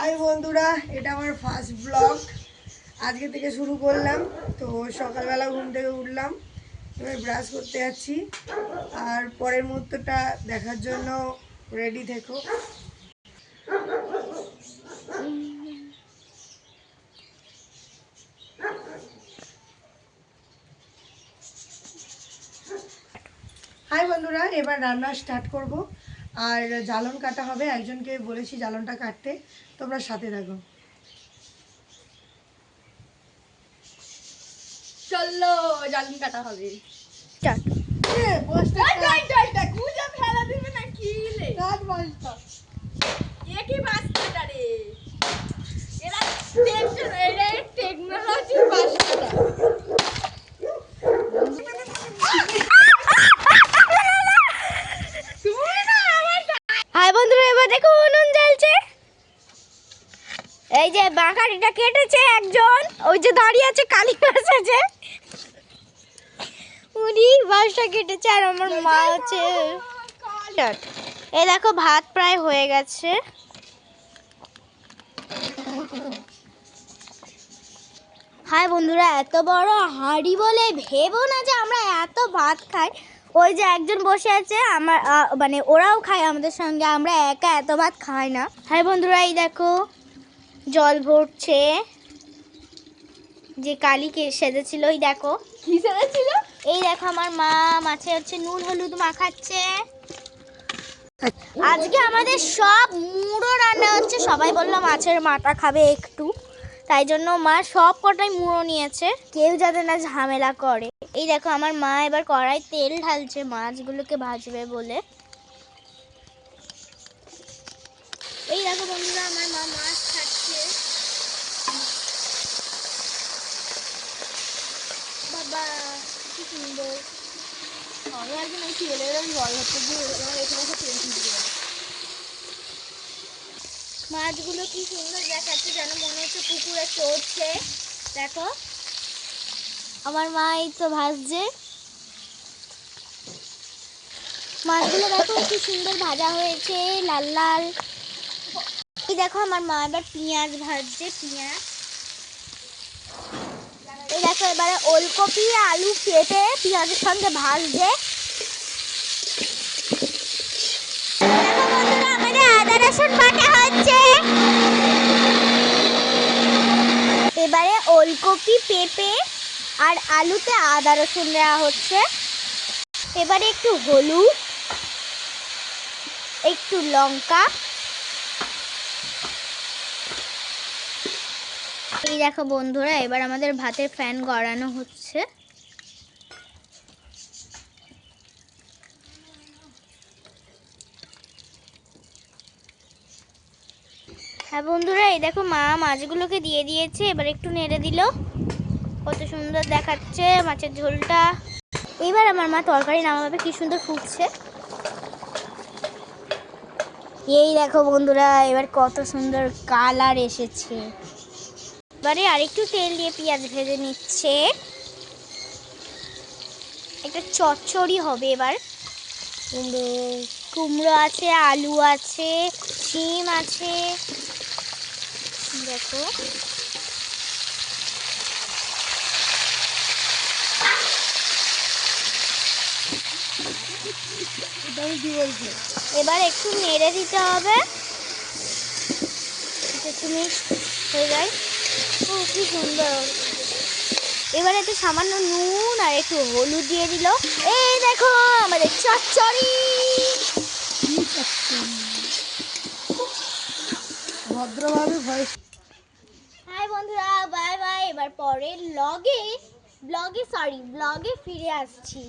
High বন্ধুরা, এটা আমার ফার্স্ট ব্লগ আজকে থেকে শুরু করলাম। তো সকালবেলা ঘুম থেকে উঠলাম, এবার ব্রাশ করতে যাচ্ছি, আর পরের মুহূর্তটা দেখার জন্য রেডি থেকো। হাই বন্ধুরা, এবার রান্না স্টার্ট করব। আর জ্বালন কাটা হবে, একজনকে বলেছি জ্বালনটা কাটতে, তোমরা সাথে থাকো। চলো জ্বালন কাটা হবে। টেকনোলজি হাই বন্ধুরা, এবার দেখো উনুন জ্বলছে। এই যে বাঁকারিটা কেটেছে একজন, ওই যে দাঁড়িয়ে আছে, কালী মাছ আছে, উনি বাঁশটা কেটেছে, আর আমার মা আছে। এই দেখো ভাত প্রায় হয়ে গেছে। হাই বন্ধুরা, এত বড় হাঁড়ি বলে ভেবো না যে আমরা এত ভাত খাই। ওই যে একজন বসে আছে, আমার মানে ওরাও খায় আমাদের সঙ্গে, আমরা একা এত ভাত খাই না। হাই বন্ধুরা, এই দেখো জল ভরছে। যে কালীকে সেজেছিল, ওই দেখো কি সেজেছিল। এই দেখো আমার মা মাছে হচ্ছে নুন হলুদ মাখাচ্ছে। আজকে আমাদের সব মুড়ো রান্না হচ্ছে। সবাই বললো মাছের মাথা খাবে একটু, তাই জন্য মা সব কটাই মুড়ো নিয়েছে, কেউ যাতে না ঝামেলা করে। এই দেখো আমার মা এবার কড়াই তেল ঢালছে মাছগুলোকে ভাজবে বলে। এই দেখো বন্ধুরা, আমার মা মাছ খাচ্ছে। বাবা কি সুন্দর। আমি একদিন ওই তেলের ওই জল হচ্ছে দিয়ে এখানে তেল দিয়ে মাছগুলো কি সুন্দর দেখাচ্ছে, যেন মনে হচ্ছে পুকুরে চড়ছে। দেখো আমার মা এই তো ভাজছে মাছগুলো, দেখো কি সুন্দর ভাজা হয়েছে, লাল লাল। এই দেখো আমার মা এবার পেঁয়াজ ভাজছে, পেঁয়াজ। এই দেখো এবারে ওলকপি আলু কেটে পেঁয়াজের সঙ্গে ভাজছে। আমাদের আদা রসুন বাটা হচ্ছে। এবারে ওলকপি পেঁপে আর আলুতে আদা রসুন দেওয়া হচ্ছে। এবারে একটু হলুদ, একটু লঙ্কা। এই দেখো বন্ধুরা, এবার আমাদের ভাতের ফ্যান গড়ানো হচ্ছে। হ্যাঁ বন্ধুরা, এই দেখো মা মাছগুলোকে দিয়ে দিয়েছে, এবার একটু নেড়ে দিল, কত সুন্দর দেখাচ্ছে মাছের ঝোলটা। এবার আমার মা তরকারি নামাবে, কি সুন্দর ফুটছে। এই দেখো বন্ধুরা, এবার কত সুন্দর কালার এসেছে। এবারে আরেকটু তেল দিয়ে পেঁয়াজ ভেজে নিচ্ছে, একটা চচ্চড়ি হবে এবার। কুমড়ো আছে, আলু আছে, শিম আছে। দেখো এবার একটু নেড়ে দিতে হবে, তুমি হয়ে যায়। ও কি সুন্দর। এবারে একটু সামান্য নুন আর একটু হলুদ দিয়ে দিল। এই দেখো আমাদের চচ্চড়ি। ভদ্রভাবে ভয়েস। হাই বন্ধুরা, বাই বাই। এবার পরের ব্লগে ফিরে আসছি।